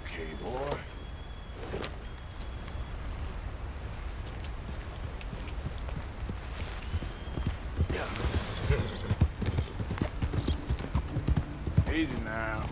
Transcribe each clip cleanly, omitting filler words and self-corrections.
Okay, boy. Easy now.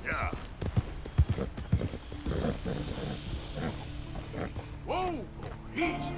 Yeah. Whoa! Easy.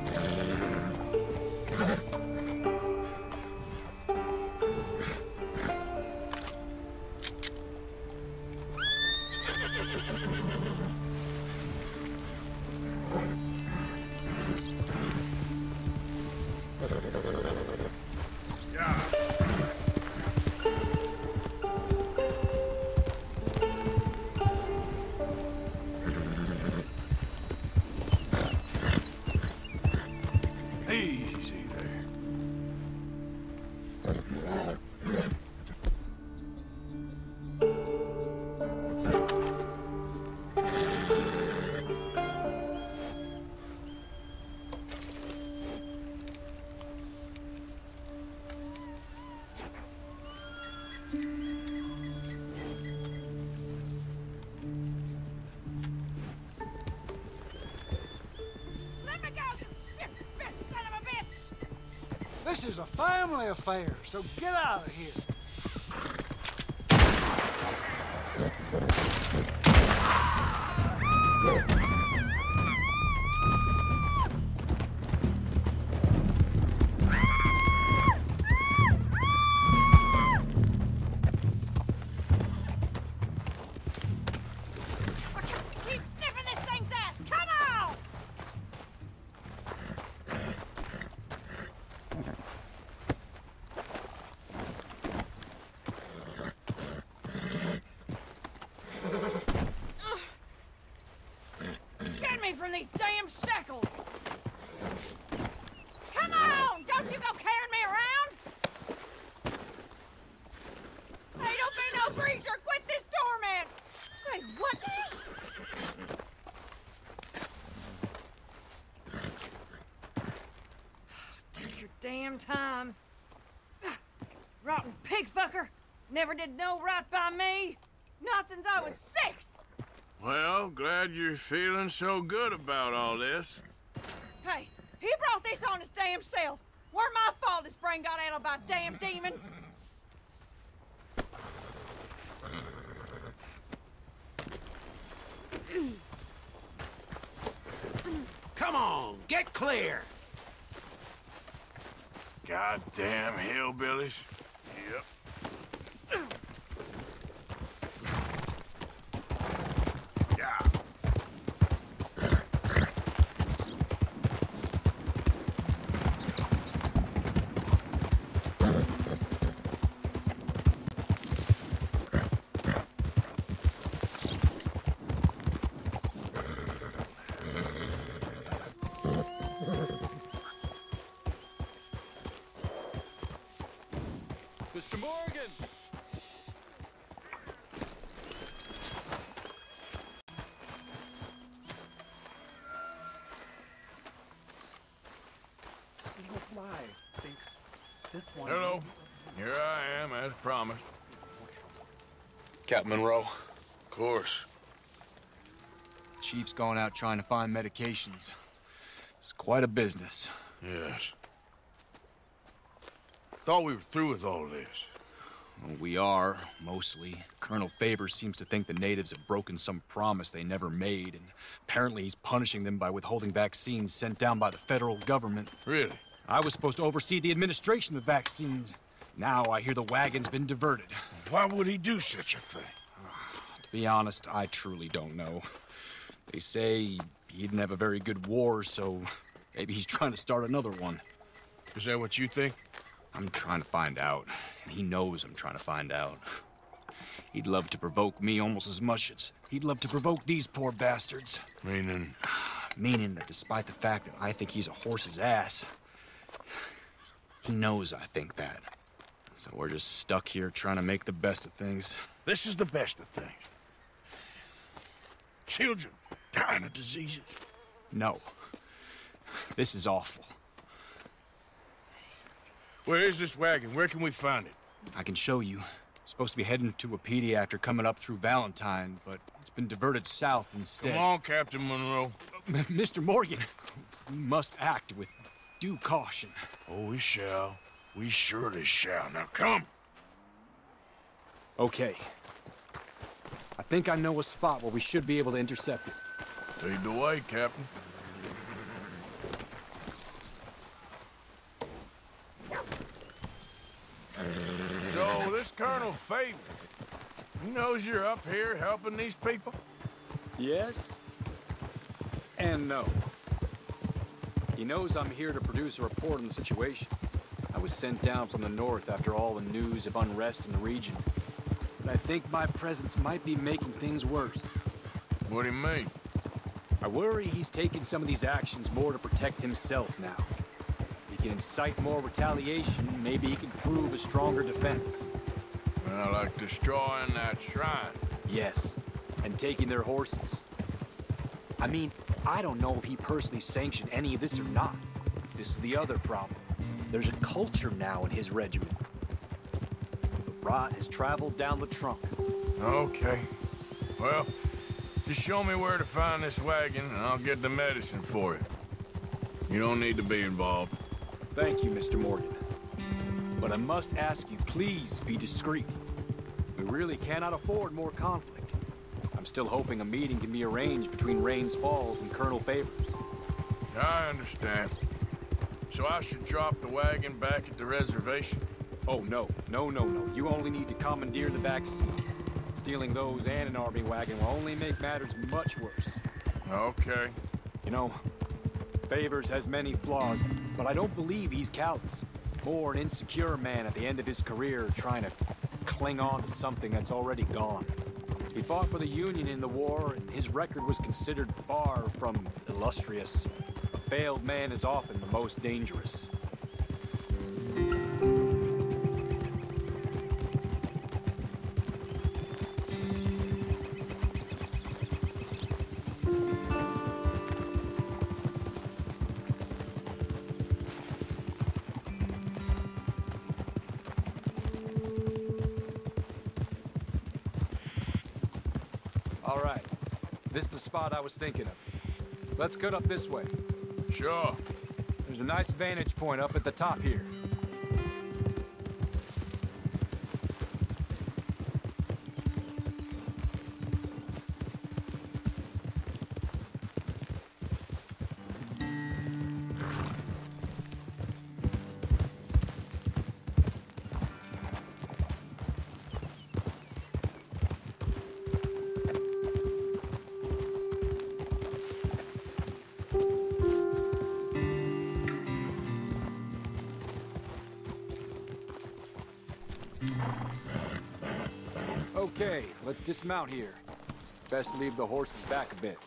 Easy there. This is a family affair, so get out of here. Keep sniffing this thing's ass! Come on! Get me from these damn shackles! Come on! Don't you go carrying me around! Hey, don't be no breacher! Quit this torment! Say what now? Take your damn time. Rotten pig fucker! Never did no right by me! Not since I was 6! Well, glad you're feeling so good about all this. Hey, he brought this on his damn self! We're my fault his brain got addled by damn demons! Come on, get clear! Goddamn hillbillies. Yep. Yeah. Mr. Morgan! Hello. Here I am, as promised. Captain Monroe, Of course. Chief's gone out trying to find medications. It's quite a business. Yes. Thought we were through with all this. Well, we are, mostly. Colonel Favors seems to think the natives have broken some promise they never made, and apparently he's punishing them by withholding vaccines sent down by the federal government. Really? I was supposed to oversee the administration of vaccines. Now I hear the wagon's been diverted. Why would he do such a thing? To be honest, I truly don't know. They say he didn't have a very good war, so maybe he's trying to start another one. Is that what you think? I'm trying to find out, and he knows I'm trying to find out. He'd love to provoke me almost as much as he'd love to provoke these poor bastards. Meaning? Meaning that despite the fact that I think he's a horse's ass, he knows I think that. So we're just stuck here trying to make the best of things. This is the best of things. Children dying of diseases. No. This is awful. Where is this wagon? Where can we find it? I can show you. Supposed to be heading to a PD after coming up through Valentine, but it's been diverted south instead. Come on, Captain Monroe. Mr. Morgan, we must act with due caution. Oh, we shall. We surely shall. Now come! Okay. I think I know a spot where we should be able to intercept it. Lead the way, Captain. So, this Colonel Favor, he knows you're up here helping these people? Yes. And no. He knows I'm here to produce a report on the situation. I was sent down from the north after all the news of unrest in the region. But I think my presence might be making things worse. What do you mean? I worry he's taking some of these actions more to protect himself now. If he can incite more retaliation, maybe he can prove a stronger defense. Well, like destroying that shrine. Yes, and taking their horses. I mean, I don't know if he personally sanctioned any of this or not. This is the other problem. There's a culture now in his regiment. The rot has traveled down the trunk. Okay. Well, just show me where to find this wagon, and I'll get the medicine for you. You don't need to be involved. Thank you, Mr. Morgan. But I must ask you, please be discreet. We really cannot afford more conflict. I'm still hoping a meeting can be arranged between Rains Falls and Colonel Favors. I understand. So I should drop the wagon back at the reservation? Oh, no. No. You only need to commandeer the back seat. Stealing those and an army wagon will only make matters much worse. Okay. You know, Favors has many flaws, but I don't believe he's callous. More an insecure man at the end of his career trying to cling on to something that's already gone. He fought for the Union in the war, and his record was considered far from illustrious. A failed man is often the most dangerous. All right. This is the spot I was thinking of. Let's cut up this way. Sure. There's a nice vantage point up at the top here. Okay, let's dismount here. Best leave the horses back a bit.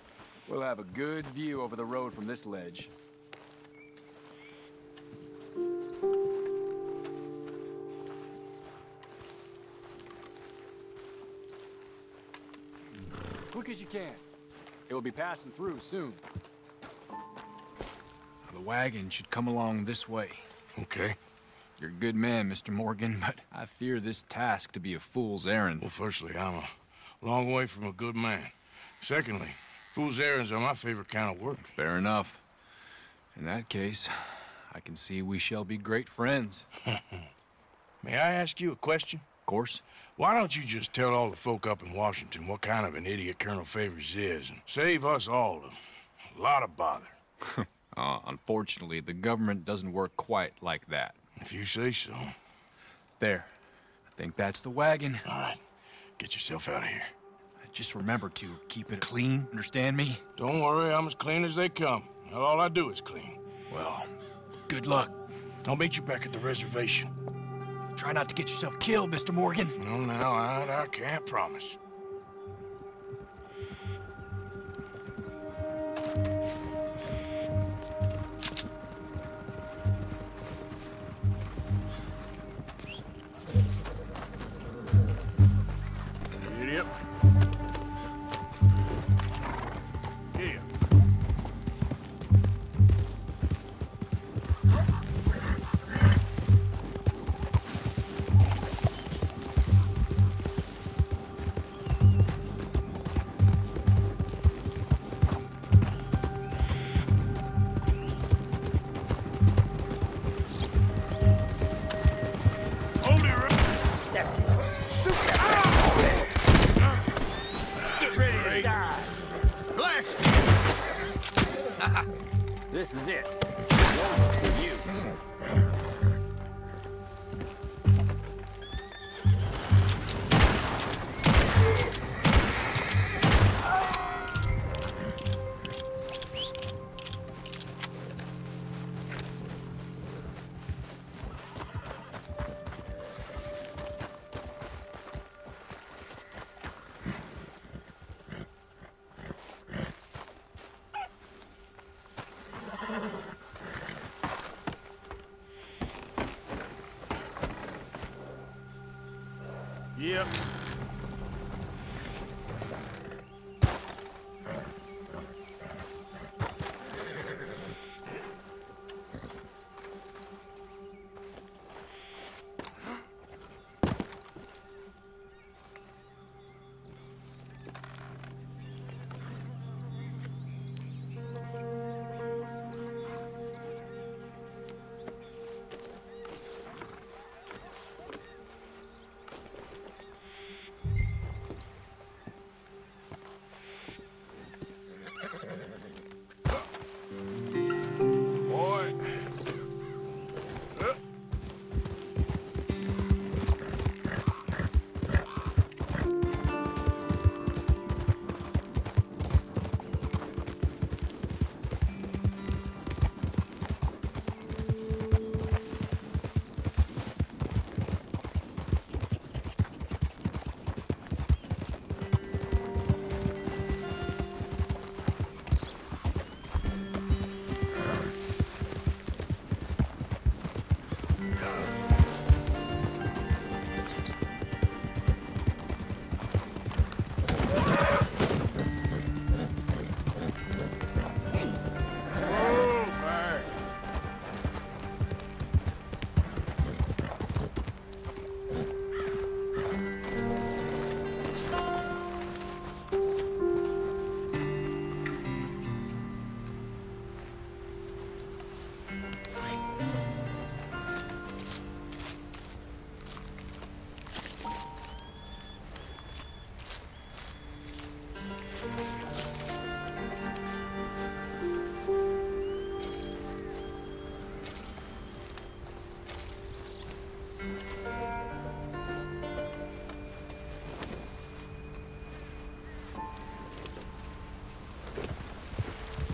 We'll have a good view over the road from this ledge. Quick as you can. It will be passing through soon. The wagon should come along this way. Okay. You're a good man, Mr. Morgan, but I fear this task to be a fool's errand. Well, firstly, I'm a long way from a good man. Secondly, fool's errands are my favorite kind of work. Fair enough. In that case, I can see we shall be great friends. May I ask you a question? Of course. Why don't you just tell all the folk up in Washington what kind of an idiot Colonel Favors is and save us all a lot of bother? Unfortunately, the government doesn't work quite like that. If you say so. There. I think that's the wagon. All right. Get yourself out of here. Just remember to keep it clean, understand me? Don't worry, I'm as clean as they come. Not all I do is clean. Well, good luck. I'll meet you back at the reservation. Try not to get yourself killed, Mr. Morgan. No, now, I can't promise. Idiot. Here. This is it. One for you. Yep.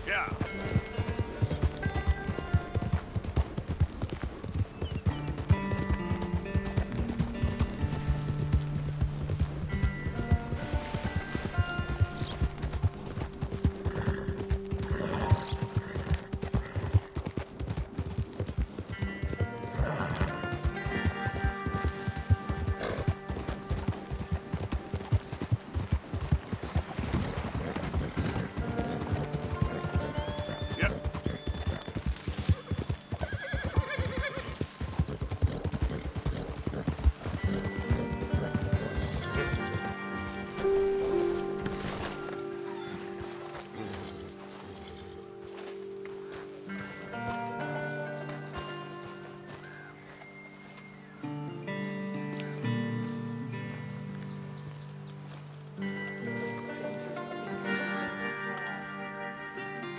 Yeah.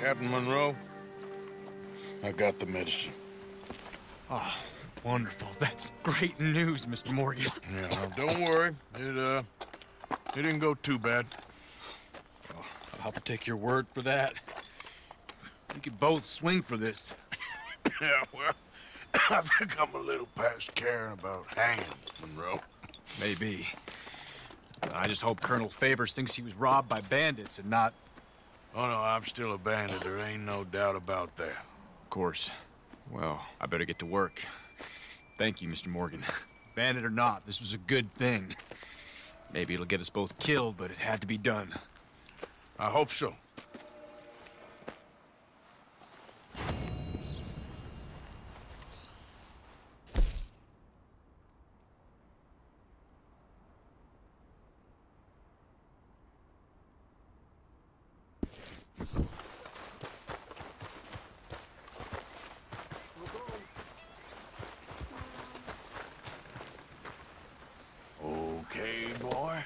Captain Monroe, I got the medicine. Oh, wonderful. That's great news, Mr. Morgan. Yeah, well, don't worry. It didn't go too bad. Oh, I'll have to take your word for that. We could both swing for this. Yeah, well, I think I'm a little past caring about hanging, Monroe. Maybe. I just hope Colonel Favors thinks he was robbed by bandits and not... Oh, no, I'm still a bandit. There ain't no doubt about that. Of course. Well, I better get to work. Thank you, Mr. Morgan. Bandit or not, this was a good thing. Maybe it'll get us both killed, but it had to be done. I hope so. Okay, boy.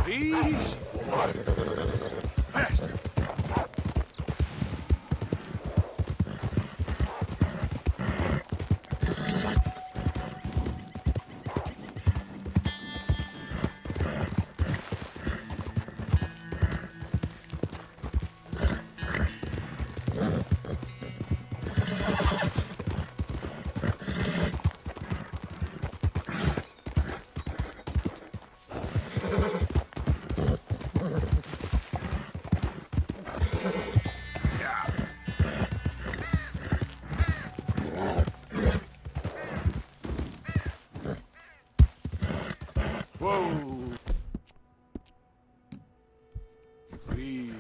Easy, boy. Faster. Whoa! Easy.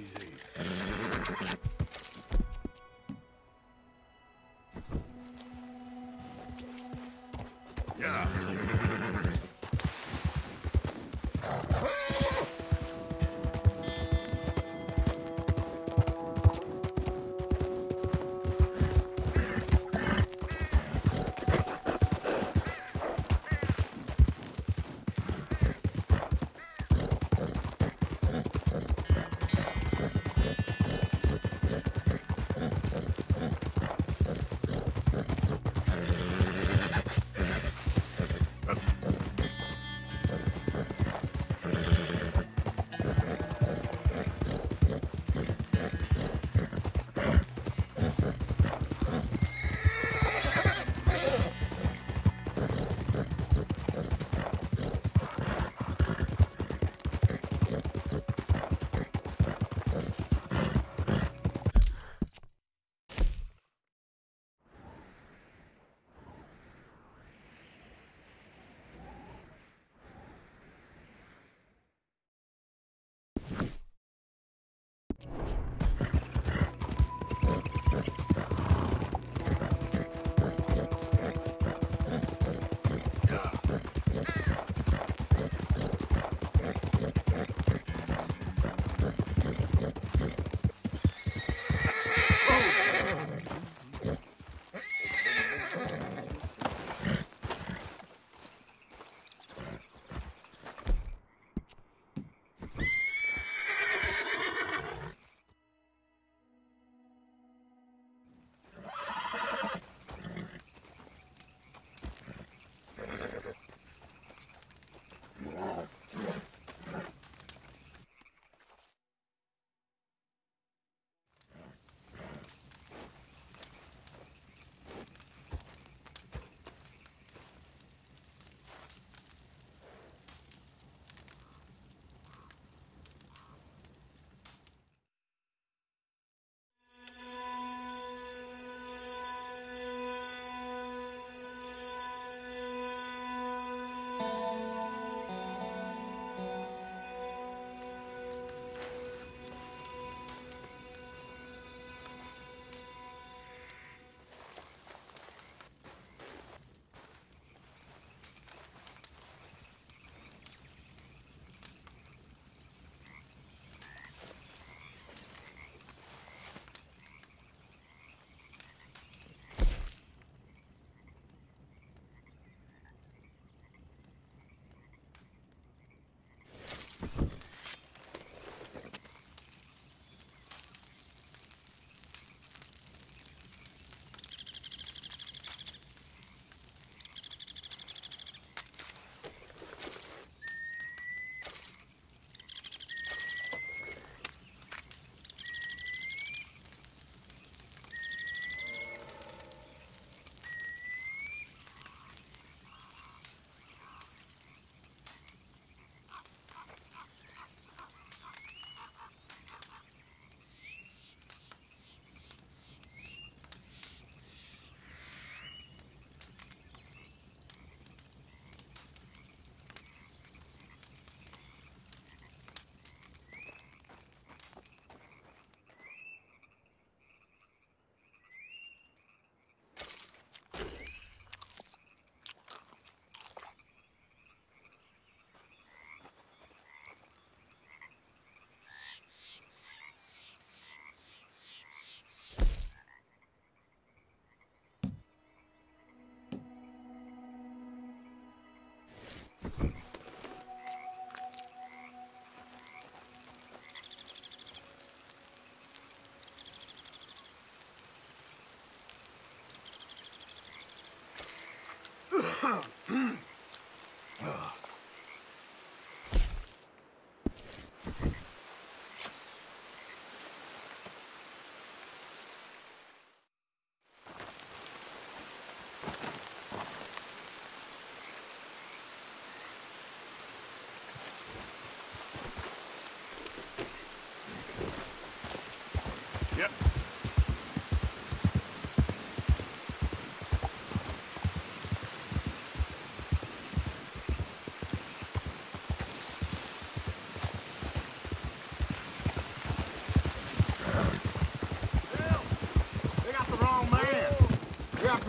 Yeah.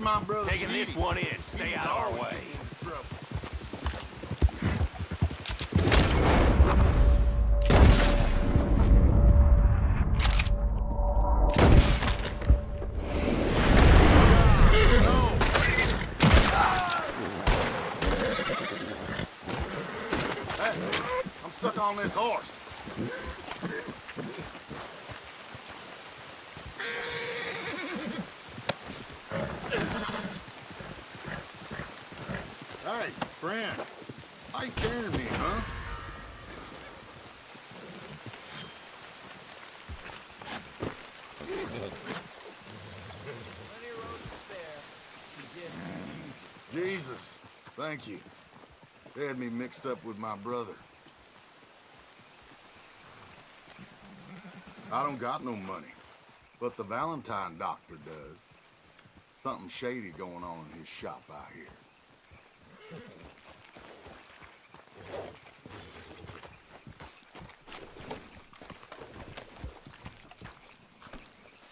my brother. Taking this one in. Stay out of our way. I'm stuck on this horse. Hey, friend. How you carrying me, huh? Jesus, thank you. They had me mixed up with my brother. I don't got no money, but the Valentine doctor does. Something shady going on in his shop out here.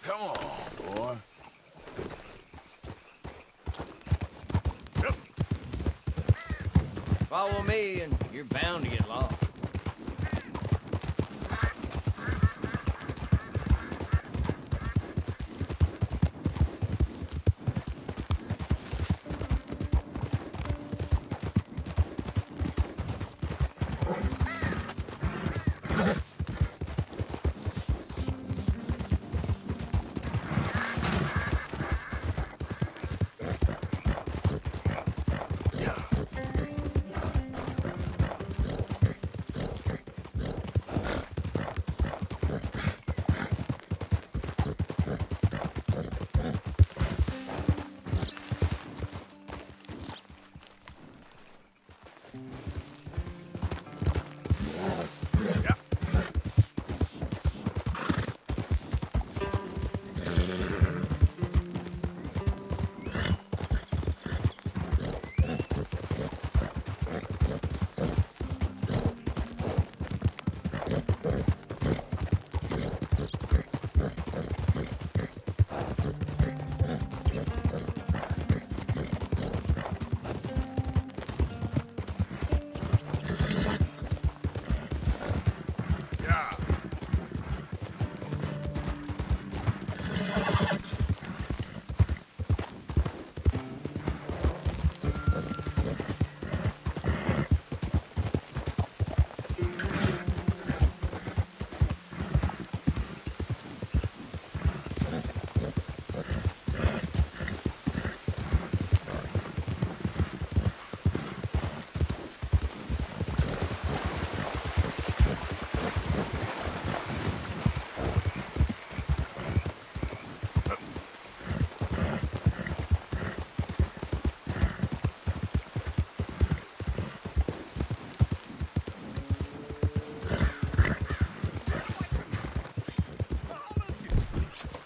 Come on, boy. Follow me, and you're bound to get lost.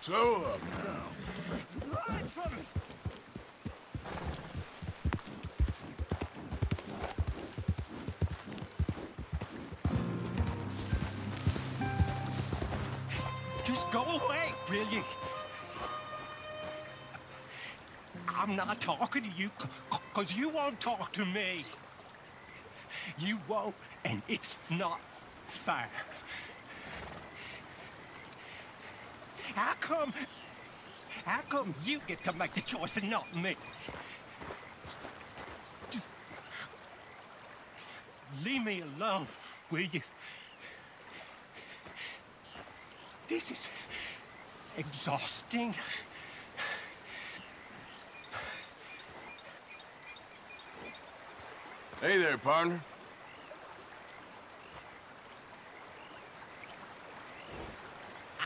Slow up now. Just go away, will you? I'm not talking to you, because you won't talk to me. You won't, and it's not fair. How come you get to make the choice and not me? Just leave me alone, will you? This is exhausting. Hey there, partner.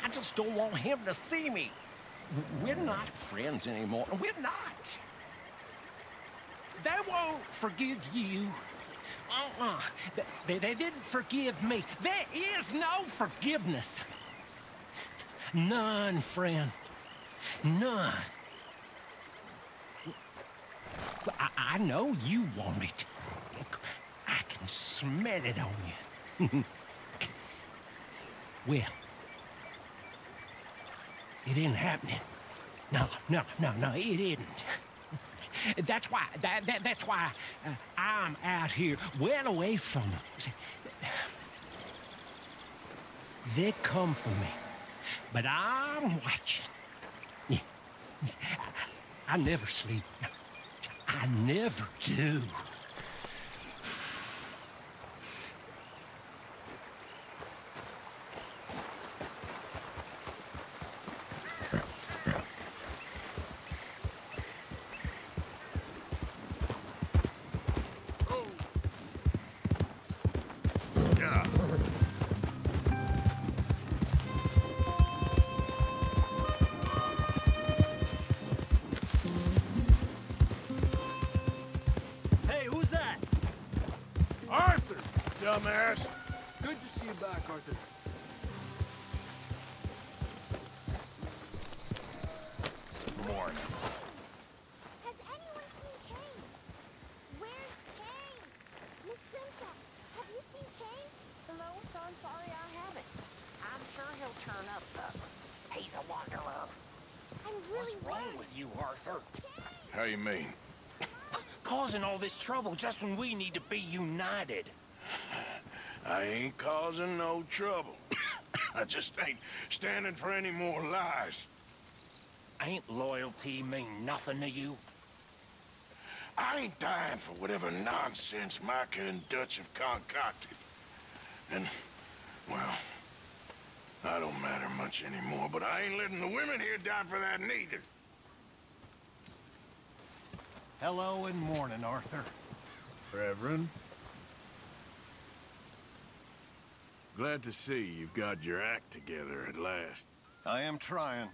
I just don't want him to see me. We're not friends anymore. We're not. They won't forgive you. They didn't forgive me. There is no forgiveness. None, friend. None. I know you want it. I can smell it on you. Well, it ain't happening. No, it isn't. That's why, that's why I'm out here, well away from them. See, they come for me, but I'm watching. Yeah. I never sleep. I never do. Dumbass. Good to see you back, Arthur. Morning. Has anyone seen Kane? Where's Kane? Miss Grimshaw, have you seen Kane? No, son, sorry I haven't. I'm sure he'll turn up, though. He's a wanderer. I'm really What's wrong with you, Arthur? How you mean? Causing all this trouble just when we need to be united. I ain't causing no trouble. I just ain't standing for any more lies. Ain't loyalty mean nothing to you? I ain't dying for whatever nonsense Micah and Dutch have concocted. And, well, I don't matter much anymore, but I ain't letting the women here die for that neither. Hello and morning, Arthur. Reverend. Glad to see you've got your act together at last. I am trying.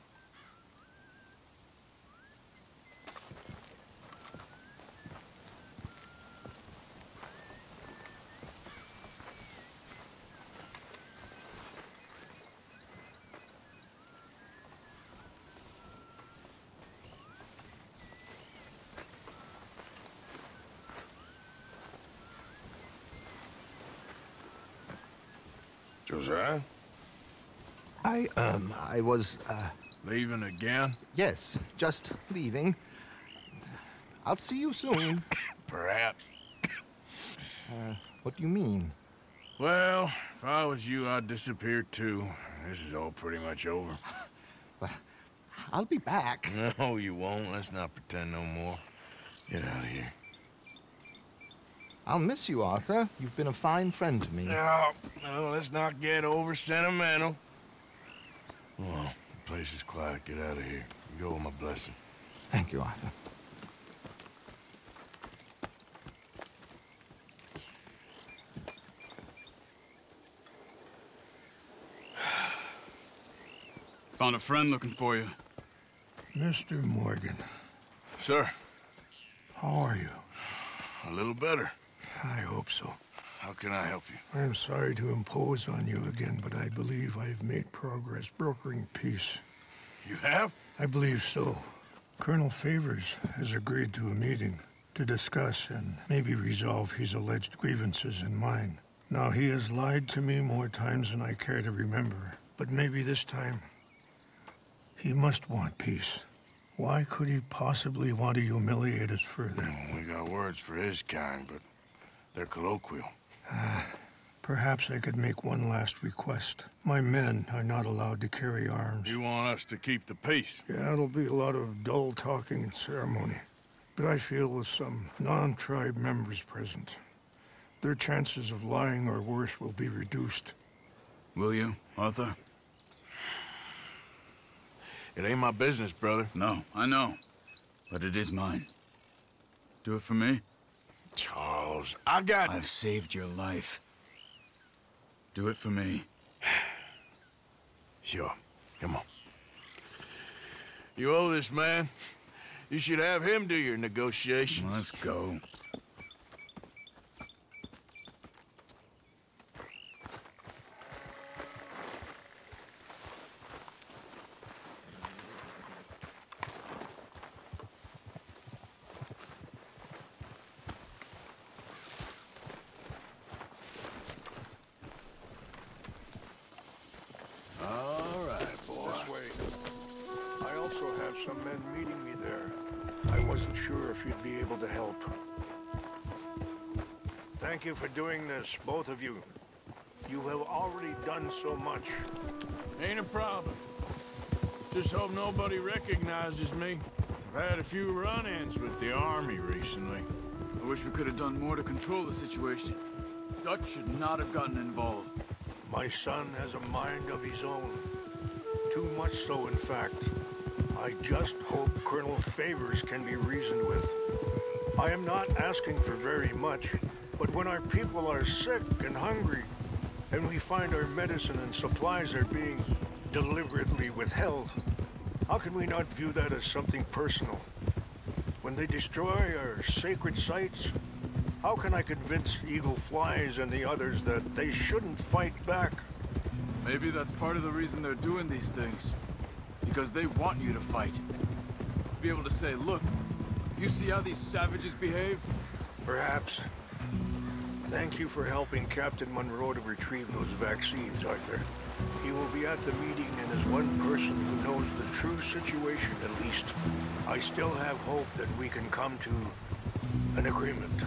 Josiah? I was, Leaving again? yes, just leaving. I'll see you soon. Perhaps. What do you mean? Well, if I was you, I'd disappear too. This is all pretty much over. Well, I'll be back. No, you won't. Let's not pretend no more. Get out of here. I'll miss you, Arthur. You've been a fine friend to me. No, let's not get over sentimental. Well, the place is quiet. Get out of here. You go with my blessing. Thank you, Arthur. Found a friend looking for you. Mr. Morgan. Sir. How are you? A little better. I hope so. How can I help you? I am sorry to impose on you again, but I believe I've made progress brokering peace. You have? I believe so. Colonel Favors has agreed to a meeting to discuss and maybe resolve his alleged grievances and mine. Now, he has lied to me more times than I care to remember, but maybe this time he must want peace. Why could he possibly want to humiliate us further? We got words for his kind, but they're colloquial. Perhaps I could make one last request. My men are not allowed to carry arms. You want us to keep the peace? Yeah, it'll be a lot of dull talking and ceremony. But I feel with some non-tribe members present, their chances of lying or worse will be reduced. Will you, Arthur? It ain't my business, brother. No, I know. But it is mine. Do it for me? Charles, I've saved your life. Do it for me. Sure. Come on. You owe this man. You should have him do your negotiations. Let's go. This way. I also have some men meeting me there. I wasn't sure if you'd be able to help. Thank you for doing this, both of you. You have already done so much. Ain't a problem. Just hope nobody recognizes me. I've had a few run-ins with the army recently. I wish we could have done more to control the situation. Dutch should not have gotten involved. My son has a mind of his own. Too much so, in fact. I just hope Colonel Favors can be reasoned with. I am not asking for very much, but when our people are sick and hungry, and we find our medicine and supplies are being deliberately withheld, how can we not view that as something personal? When they destroy our sacred sites, how can I convince Eagle Flies and the others that they shouldn't fight back? Maybe that's part of the reason they're doing these things. Because they want you to fight. Be able to say, look, you see how these savages behave? Perhaps. Thank you for helping Captain Monroe to retrieve those vaccines, Arthur. He will be at the meeting and is one person who knows the true situation, at least. I still have hope that we can come to an agreement.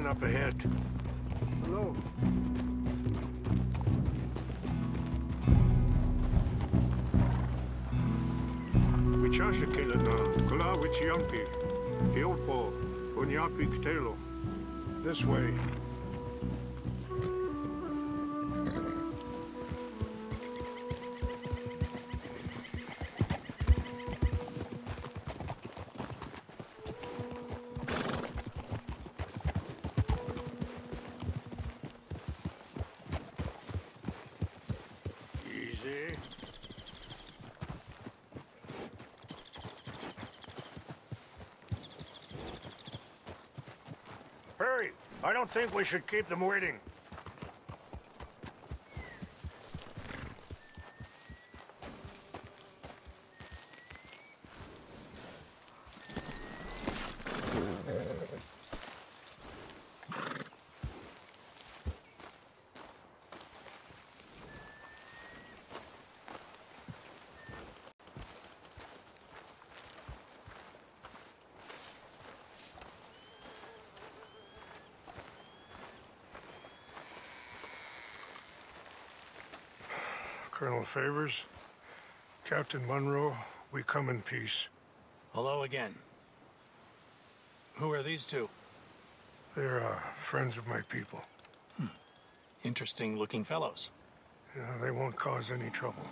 Up ahead. Hello. This way. Hurry! I don't think we should keep them waiting. Colonel Favors, Captain Monroe, we come in peace. Hello again. Who are these two? They're friends of my people. Interesting looking fellows. Yeah, they won't cause any trouble.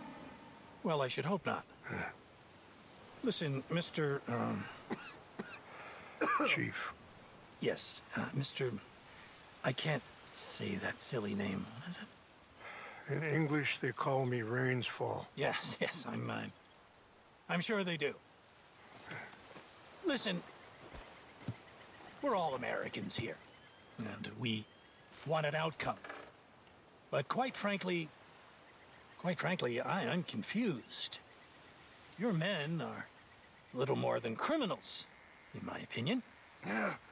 Well, I should hope not. Listen, Mr. Chief. Yes, Mr. I can't say that silly name. What is it? In English, they call me Rainsfall. Yes, I'm sure they do. Listen, we're all Americans here, and we want an outcome. But quite frankly, I'm confused. Your men are a little more than criminals, in my opinion.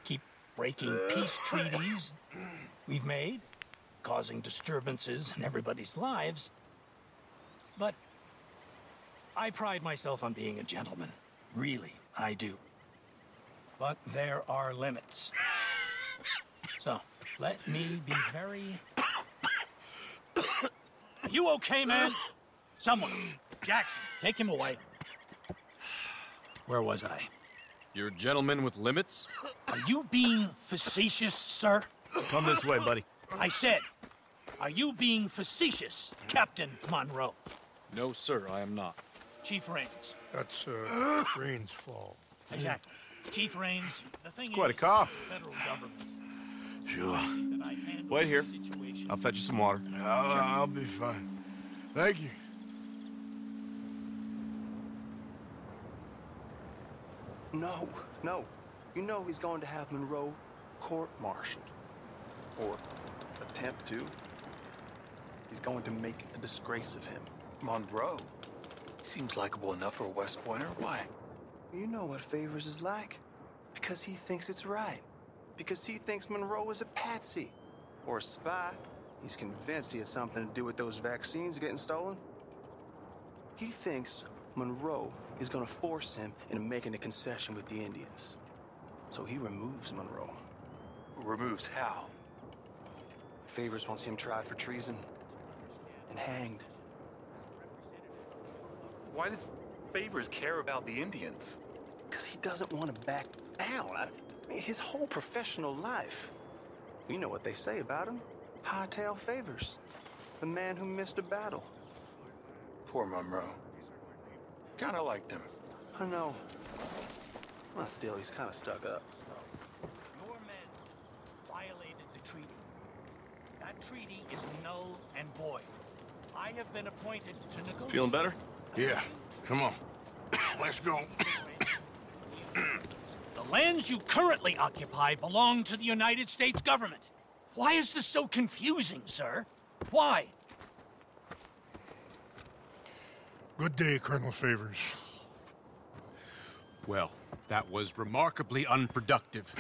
Keep breaking peace treaties we've made, causing disturbances in everybody's lives. But I pride myself on being a gentleman. Really, I do. But there are limits. So, let me be very... Are you okay, man? Someone. Jackson, take him away. Where was I? You're a gentleman with limits? Are you being facetious, sir? Come this way, buddy. I said, are you being facetious, Captain Monroe? No, sir, I am not. Chief Raines. That's, Raines' fault. Exactly. Chief Raines, the thing It's quite a is, cough. the federal government. Sure. Wait here. I'll fetch you some water. I'll be fine. Thank you. No, no. You know he's going to have Monroe court-martialed. Or attempt to. He's going to make a disgrace of him. Monroe? Seems likable enough for a West Pointer. Why? You know what Favors is like. Because he thinks it's right. Because he thinks Monroe is a patsy. Or a spy. He's convinced he had something to do with those vaccines getting stolen. He thinks Monroe is gonna force him into making a concession with the Indians. So he removes Monroe. Removes how? Favors wants him tried for treason. And hanged. Why does Favors care about the Indians? Because he doesn't want to back down. I mean, his whole professional life. You know what they say about him. Hightail Favors. The man who missed a battle. Poor Monroe. Kinda liked him. I know. Well, still, he's kind of stuck up. Your men violated the treaty. That treaty is null and void. I have been appointed to negotiate. Feeling better? Yeah. Come on. Let's go. The lands you currently occupy belong to the United States government. Why is this so confusing, sir? Why? Good day, Colonel Favors. Well, that was remarkably unproductive.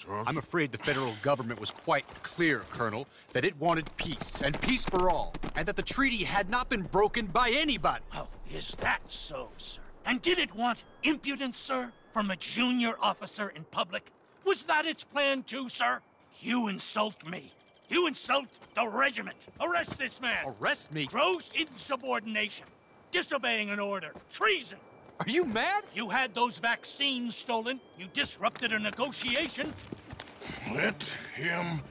I'm afraid the federal government was quite clear, Colonel, that it wanted peace, and peace for all, and that the treaty had not been broken by anybody. Oh, is that so, sir? And did it want impudence, sir, from a junior officer in public? Was that its plan too, sir? You insult me. You insult the regiment. Arrest this man. Arrest me? Gross insubordination. Disobeying an order. Treason. Are you mad? You had those vaccines stolen. You disrupted a negotiation. Let him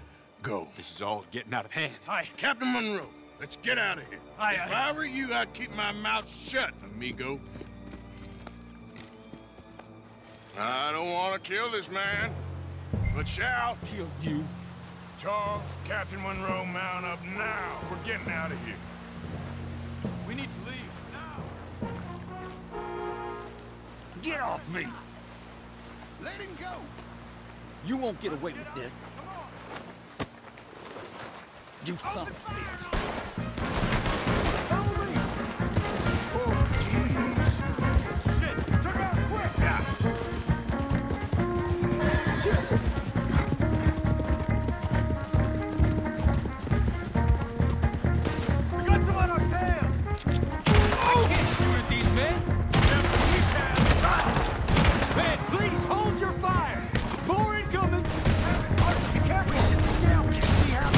go. This is all getting out of hand. Aye. Captain Monroe, let's get out of here. Aye, if I were you, I'd keep my mouth shut, amigo. I don't want to kill this man, but shall Kill you? Charles, Captain Monroe, mount up now. We're getting out of here. We need to leave. Get off me! Let him go! You won't get away with this. You son of a bitch. Shit! Turn around quick! Yeah. We got some on our tail! I can't shoot at these men! Man, please hold your fire! More incoming! Be careful! We should scale. See how...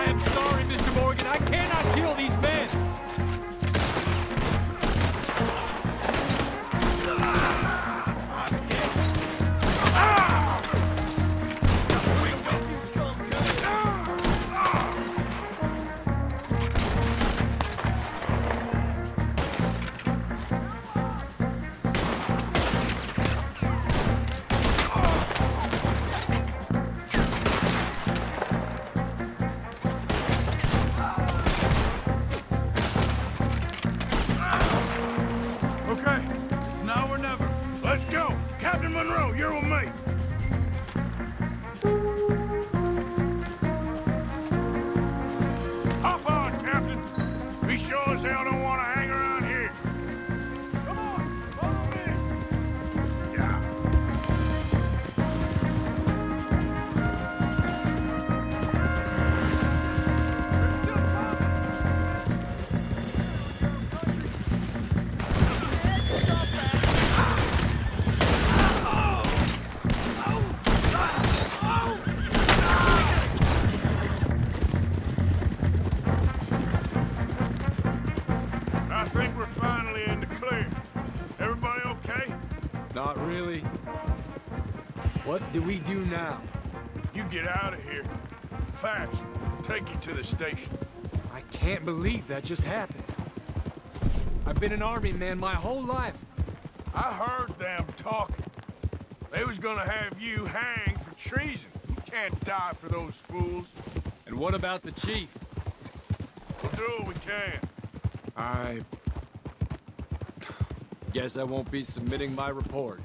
I am sorry, Mr. Morgan. I cannot kill these men. Let's go! Captain Monroe, you're with me! Hop on, Captain! We sure as hell don't want to hang around here. Come on, follow me! Yeah. I think we're finally in the clear. Everybody okay? Not really. What do we do now? You get out of here. Fast. Take you to the station. I can't believe that just happened. I've been an army man my whole life. I heard them talking. They was gonna have you hanged for treason. You can't die for those fools. And what about the chief? We'll do what we can. I guess I won't be submitting my report.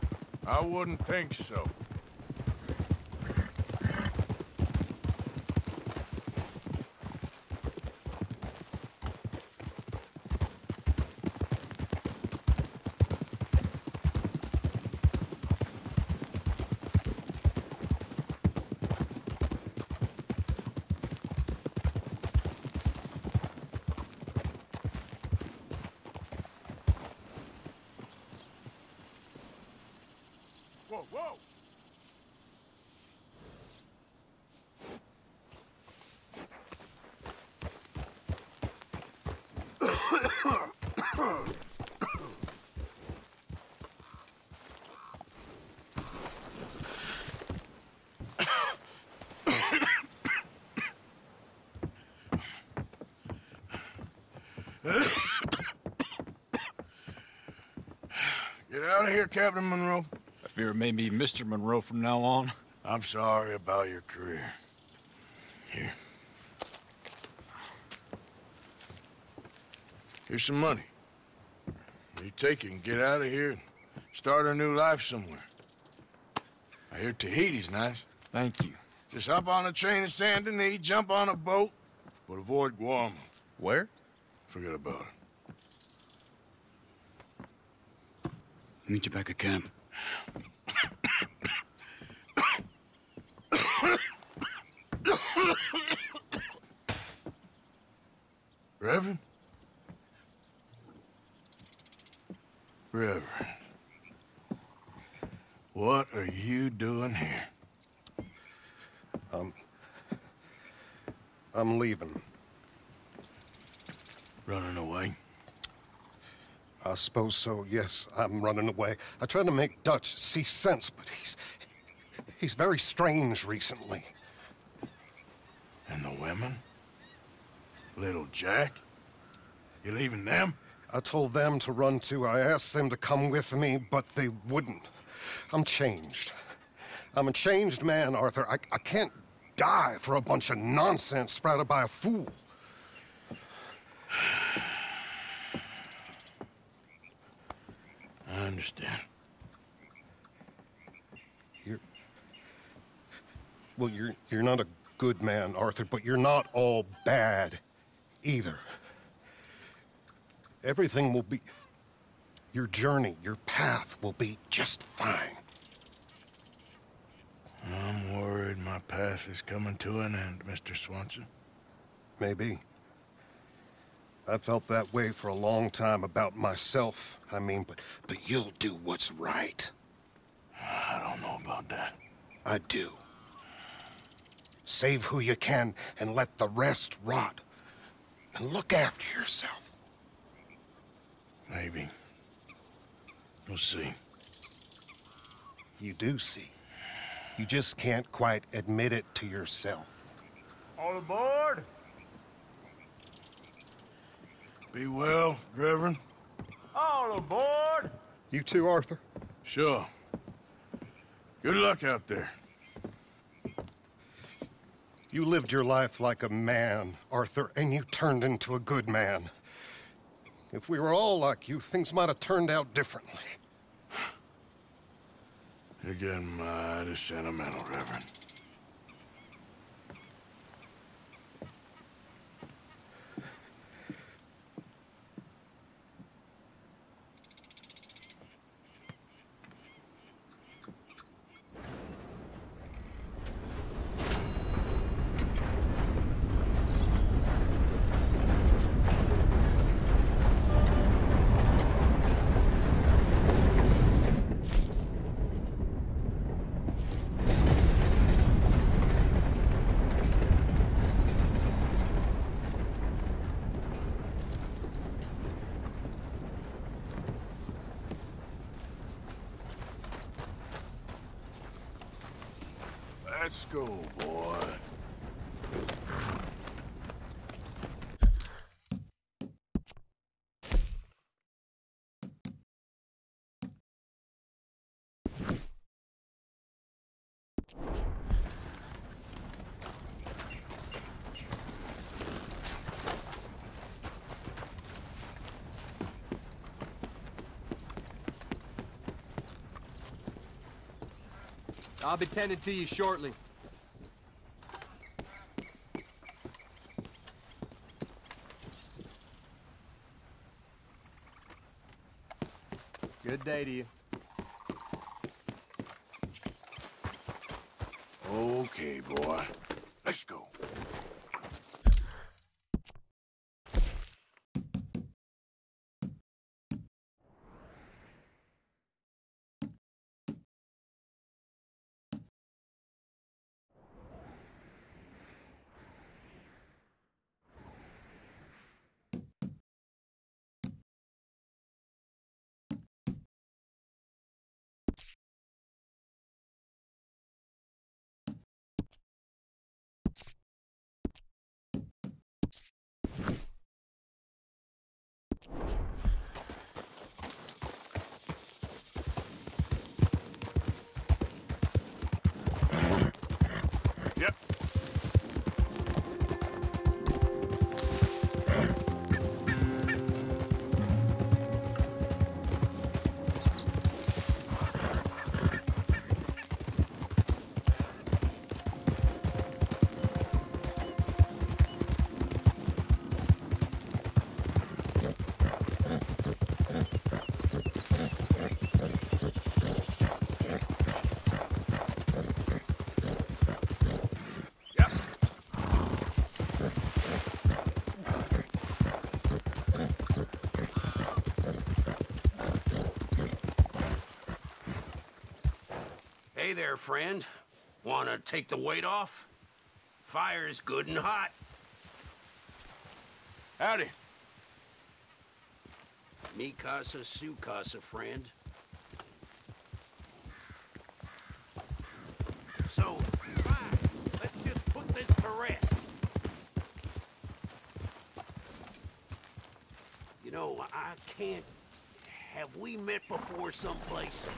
I wouldn't think so. Whoa, whoa! Get out of here, Captain Monroe. I fear it may be Mr. Monroe from now on. I'm sorry about your career. Here. Here's some money. You take it and get out of here and start a new life somewhere. I hear Tahiti's nice. Thank you. Just hop on a train to Saint Denis, jump on a boat, but avoid Guam. Where? Forget about it. Meet you back at camp. Reverend? Reverend. What are you doing here? I'm leaving. Running away? I suppose so, yes. I'm running away. I tried to make Dutch see sense, but he's very strange recently. And the women? Little Jack? You leaving them? I told them to run too. I asked them to come with me, but they wouldn't. I'm changed. I'm a changed man, Arthur. I can't die for a bunch of nonsense sprouted by a fool. I understand. You're not a good man, Arthur, but you're not all bad either. Everything will be... Your journey, your path will be just fine. I'm worried my path is coming to an end, Mr. Swanson. Maybe. I felt that way for a long time about myself, I mean, but you'll do what's right. I don't know about that. I do. save who you can, and let the rest rot. And look after yourself. Maybe. We'll see. You do see. You just can't quite admit it to yourself. All aboard! Be well, Reverend. All aboard! You too, Arthur? Sure. Good luck out there. You lived your life like a man, Arthur, and you turned into a good man. If we were all like you, things might have turned out differently. You're getting mighty sentimental, Reverend. Let's go, boy. I'll be tending to you shortly. Good day to you. Okay, boy. Let's go. Yep. Hey there, friend. Wanna take the weight off? Fire's good and hot. Howdy. Mi casa, su casa, friend. So, fine. Let's just put this to rest. You know, I can't... Have we met before someplace?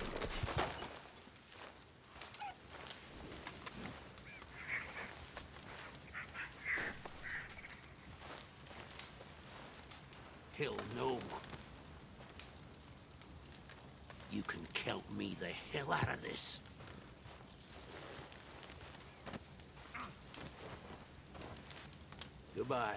Hell no. You can count me the hell out of this. Goodbye.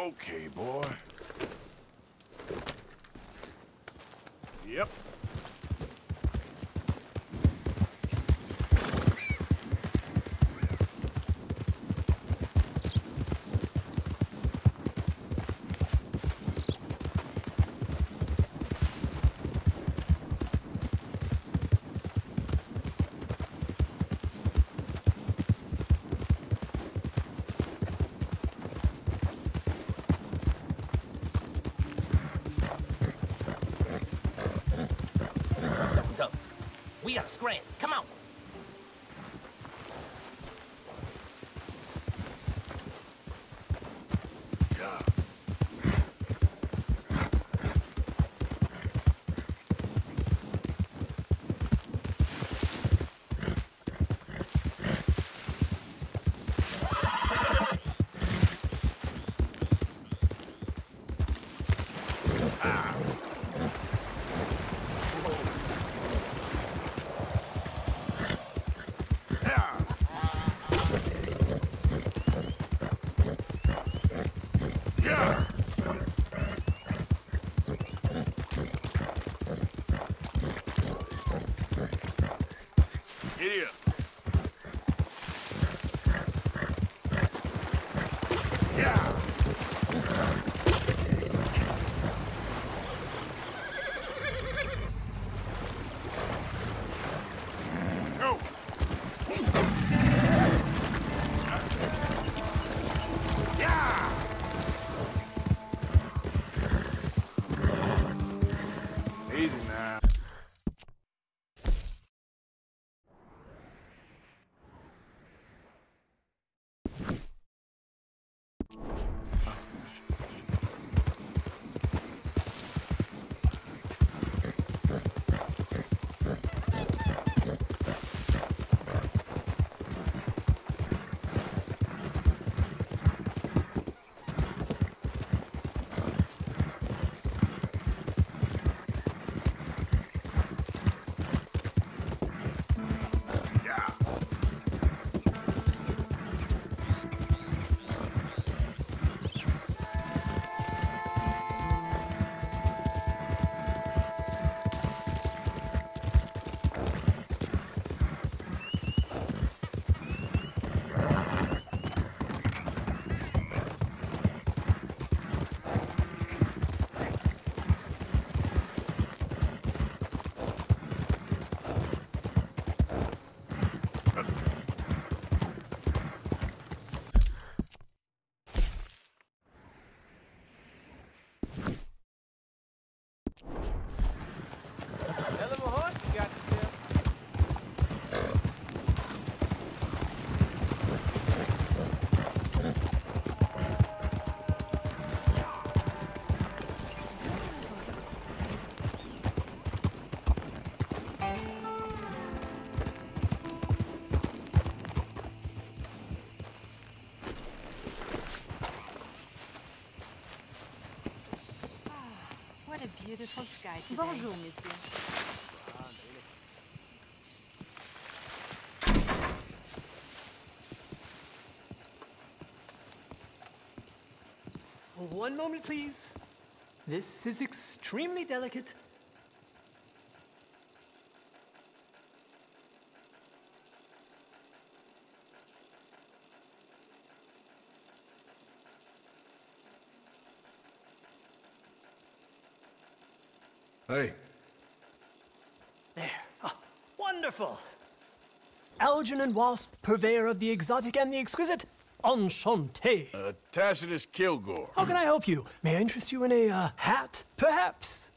Okay, boy. Yep. We gotta scram. Come on. Idiot. Yeah. Go. Yeah. Easy now. What a beautiful sky today. Bonjour, monsieur. One moment, please. This is extremely delicate. Hey. There. Ah, wonderful. Algernon Wasp, purveyor of the exotic and the exquisite. Enchanté. Tacitus Kilgore. How can I help you? May I interest you in a hat, perhaps?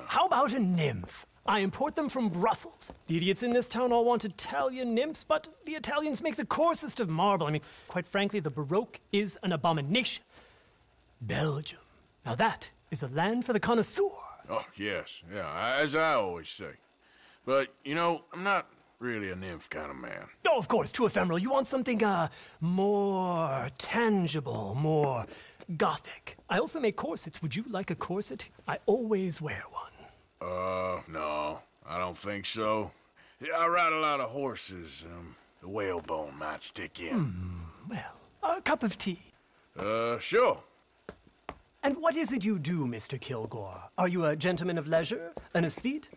How about a nymph? I import them from Brussels. The idiots in this town all want Italian nymphs, but the Italians make the coarsest of marble. I mean, quite frankly, the Baroque is an abomination. Belgium. Now that is a land for the connoisseur. Oh, yes. Yeah, as I always say. But, you know, I'm not really a nymph kind of man. Oh, of course, too ephemeral. You want something, more tangible, more gothic. I also make corsets. Would you like a corset? I always wear one. No. I don't think so. I ride a lot of horses. The whalebone might stick in. Well, A cup of tea. Sure. And what is it you do, Mr. Kilgore? Are you a gentleman of leisure? An aesthete?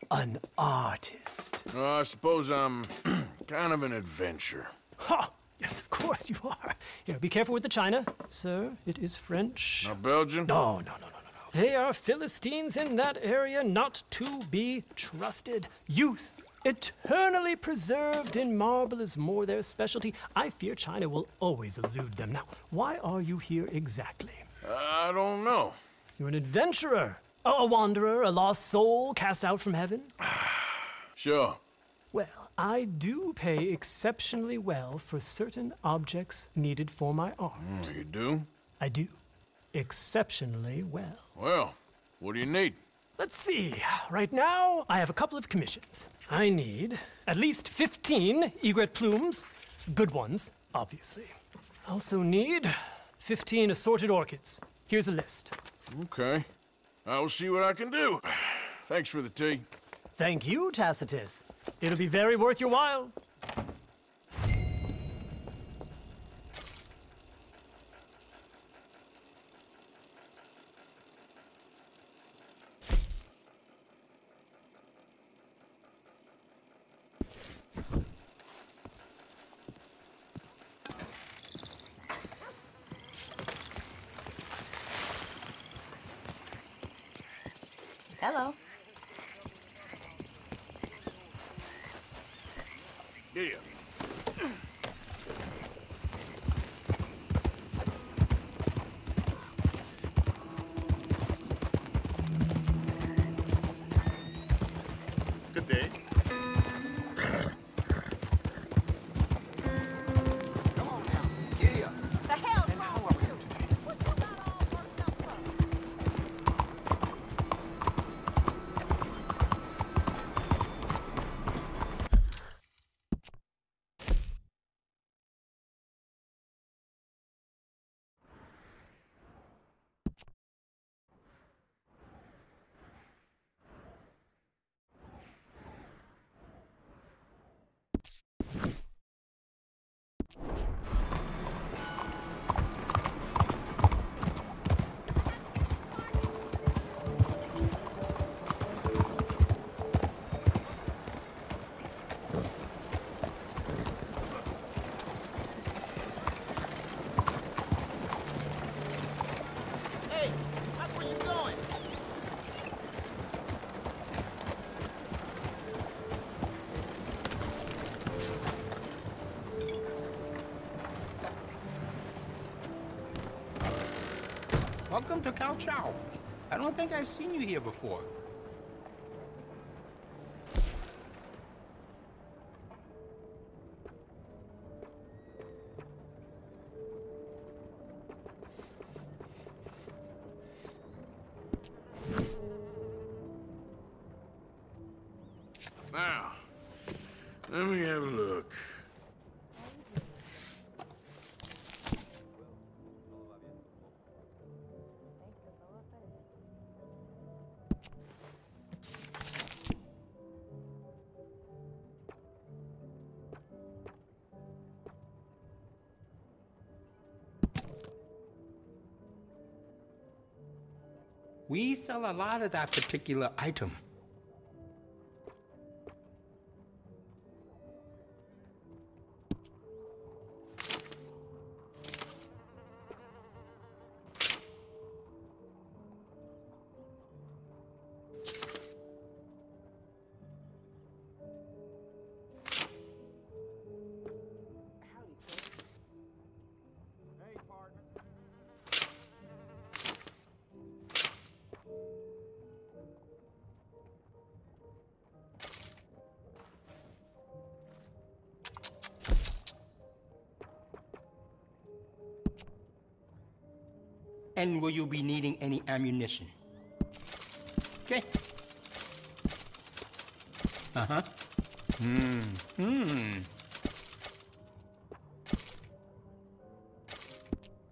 An artist? I suppose I'm kind of an adventurer. Ha! Yes, of course you are. Here, be careful with the china. Sir, it is French. Not Belgian? No. They are Philistines in that area, not to be trusted. Youth, eternally preserved in marble, is more their specialty. I fear China will always elude them. Now, why are you here exactly? I don't know. You're an adventurer. A wanderer, a lost soul cast out from heaven? Sure. Well, I do pay exceptionally well for certain objects needed for my art. You do? I do. Exceptionally well. Well, what do you need? Let's see. Right now, I have a couple of commissions. I need at least 15 egret plumes. Good ones, obviously. I also need 15 assorted orchids. Here's a list. Okay. I will see what I can do. Thanks for the tea. Thank you, Tacitus. It'll be very worth your while. Hello. Yeah. Good day. Come on now, giddy up. The hell's wrong with you? What you got all worked up for? Welcome to Cao Chow. I don't think I've seen you here before. Now, let me have a look. We sell a lot of that particular item. And will you be needing any ammunition? Okay. Uh-huh.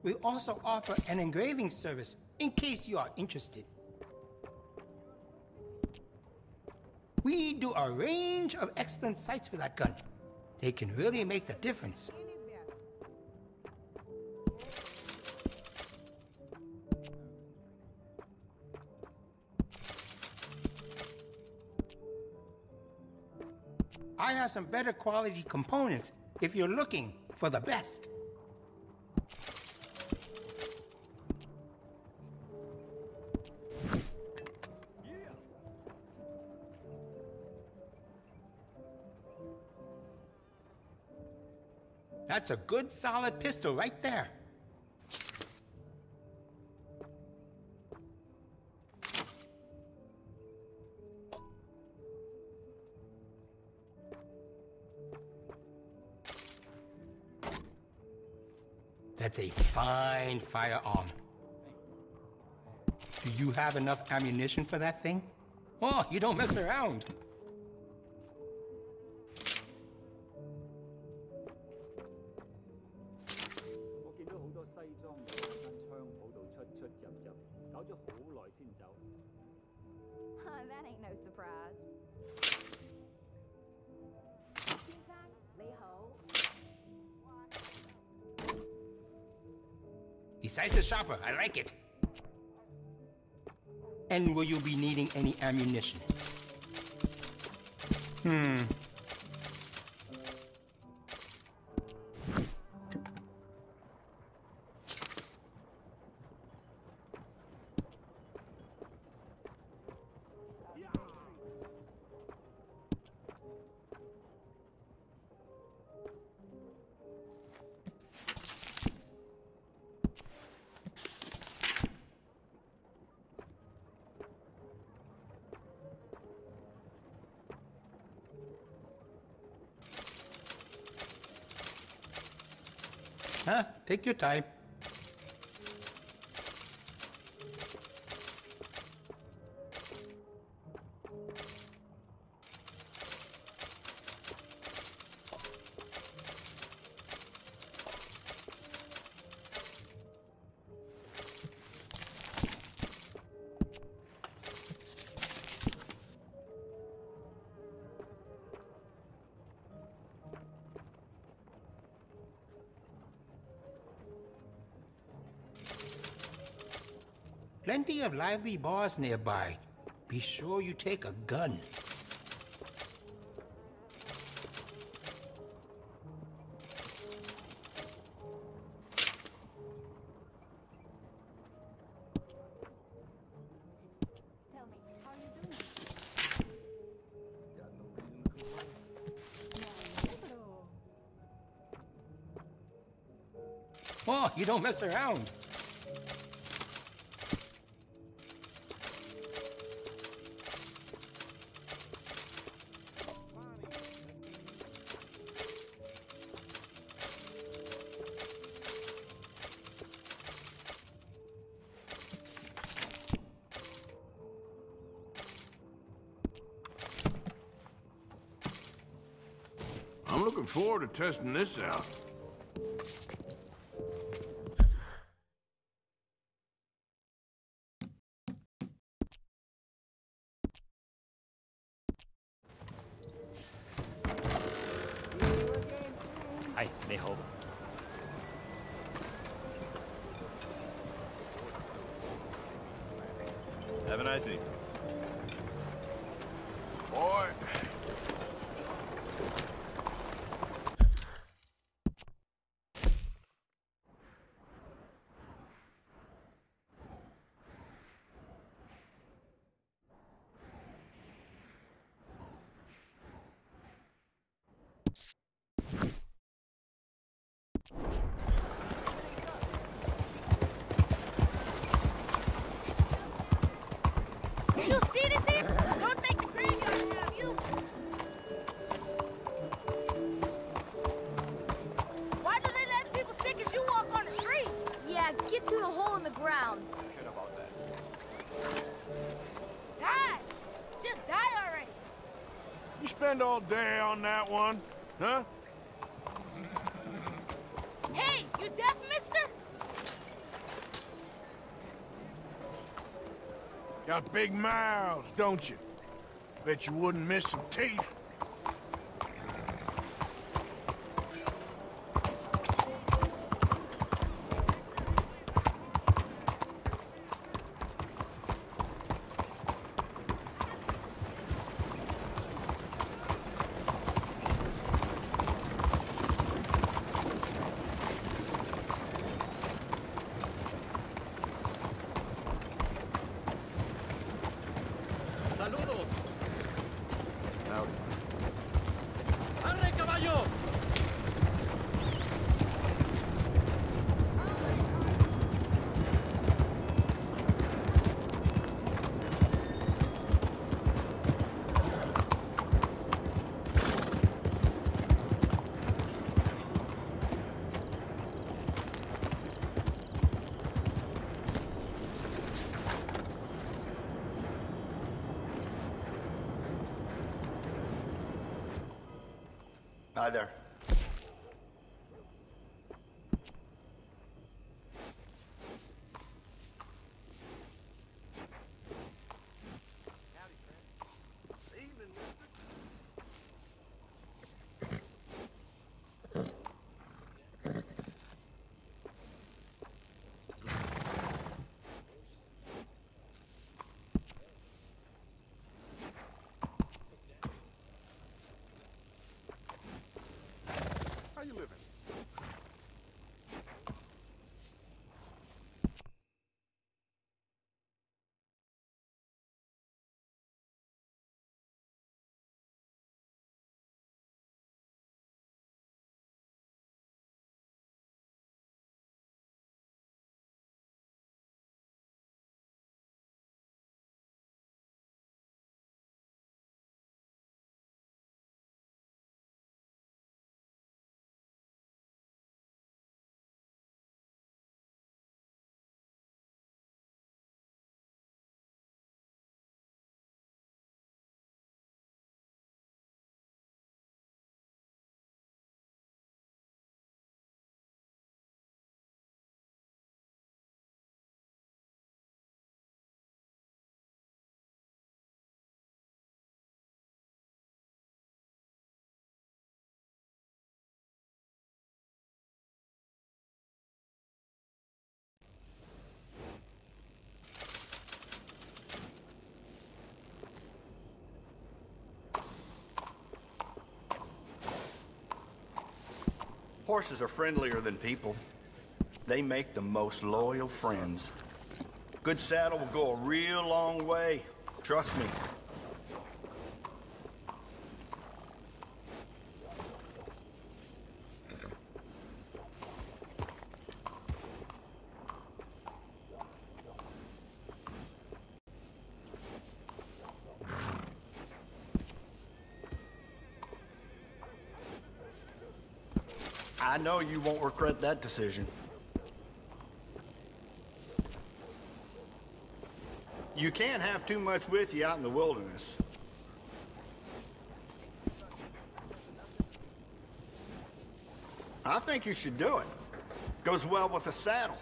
We also offer an engraving service in case you are interested. We do a range of excellent sights with that gun. They can really make the difference. I have some better quality components if you're looking for the best. That's a good, solid pistol right there. That's a fine firearm. Do you have enough ammunition for that thing? Oh, you don't mess around. That ain't no surprise. 先生，你好。 Decisive sharper, I like it. And will you be needing any ammunition? Huh? Take your time. Plenty of lively bars nearby. Be sure you take a gun. Tell me, how are you doing? Oh, you don't mess around. I'm looking forward to testing this out. Hi, 你好。 Have a nice evening. Boy. You see this here? Don't think the graveyard have you. Why do they let people sick as you walk on the streets? Yeah, get to the hole in the ground. Shit about that. Die! Just die already. You spend all day on that one, huh? Hey, you deaf, mister? Got big mouths, don't you? Bet you wouldn't miss some teeth. Howdy. ¡Arre, caballo! Hi there. How you living? Horses are friendlier than people. They make the most loyal friends. Good saddle will go a real long way. Trust me. I know you won't regret that decision. You can't have too much with you out in the wilderness. I think you should do it. Goes well with a saddle.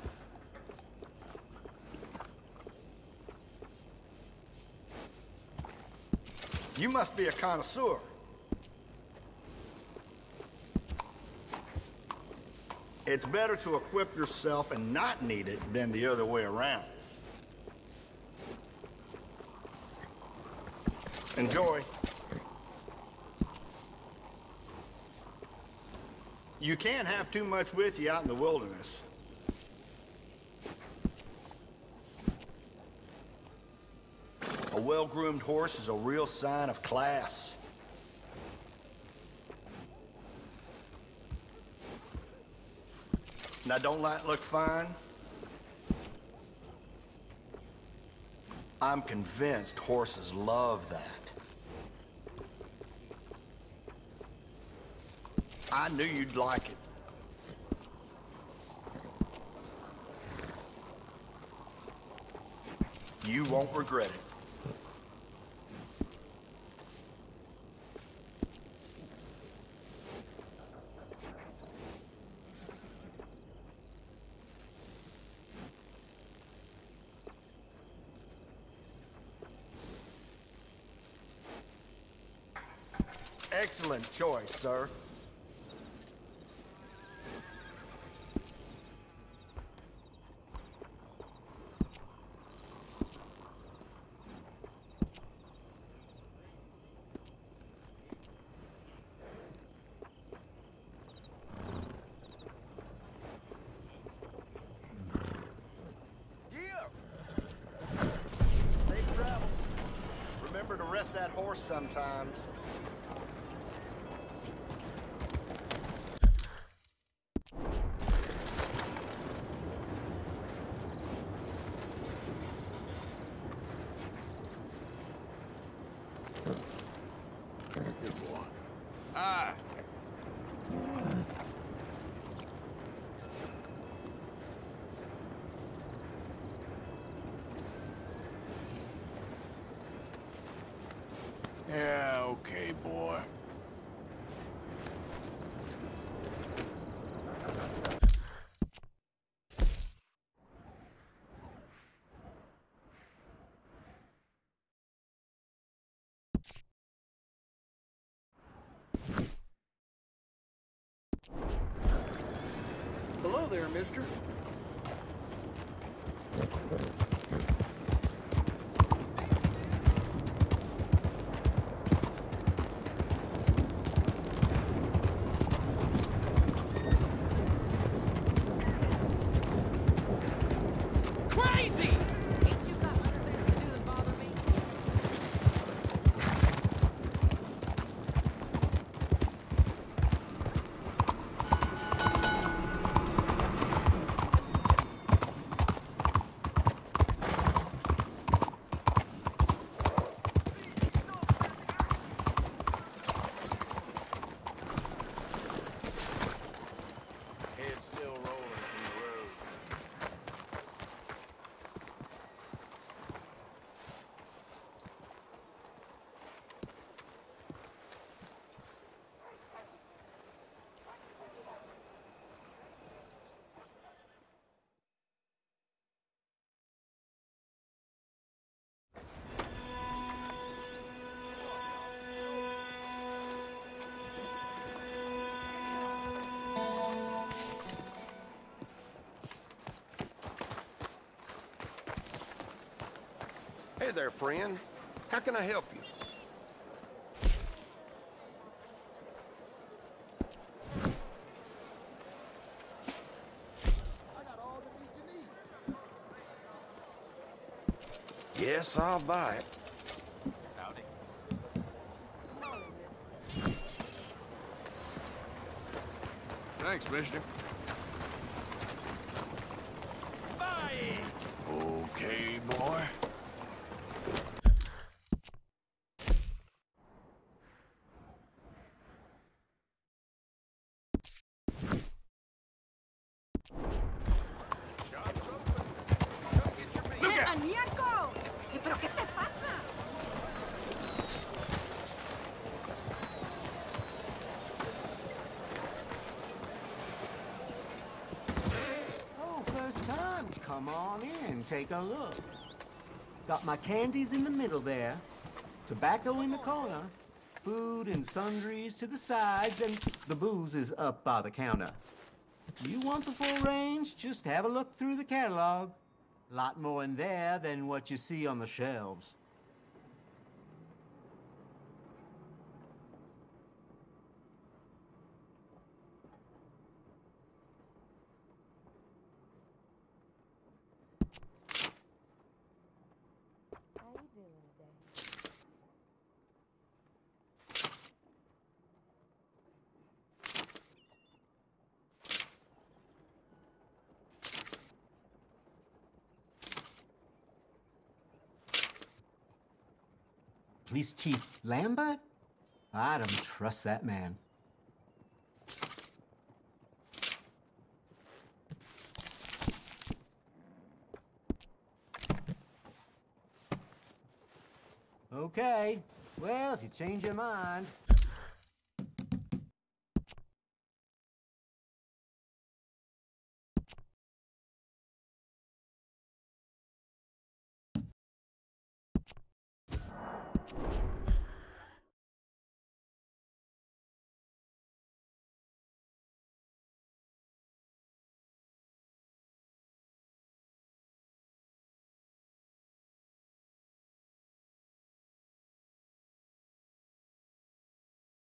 You must be a connoisseur. It's better to equip yourself and not need it than the other way around. Enjoy. You can't have too much with you out in the wilderness. A well-groomed horse is a real sign of class. Now, don't that look fine? I'm convinced horses love that. I knew you'd like it. You won't regret it. Excellent choice, sir. Safe travels. Remember to rest that horse sometimes. Good boy. Aye. Yeah, okay, boy. Hello there, mister. Crazy! Ain't you got other things to do than bother me? Head still rolling from the road. Hey there, friend. How can I help you? Yes, I'll buy it. Howdy. Thanks, mister. Bye! Okay, boy. ¡Maníaco! ¿Pero qué te pasa? Oh, first time. Come on in, take a look. Got my candies in the middle there, tobacco in the corner, food and sundries to the sides, and the booze is up by the counter. You want the full range? Just have a look through the catalog. Lot more in there than what you see on the shelves. How you doing today? Police Chief Lambert? I don't trust that man. Okay. Well, if you change your mind.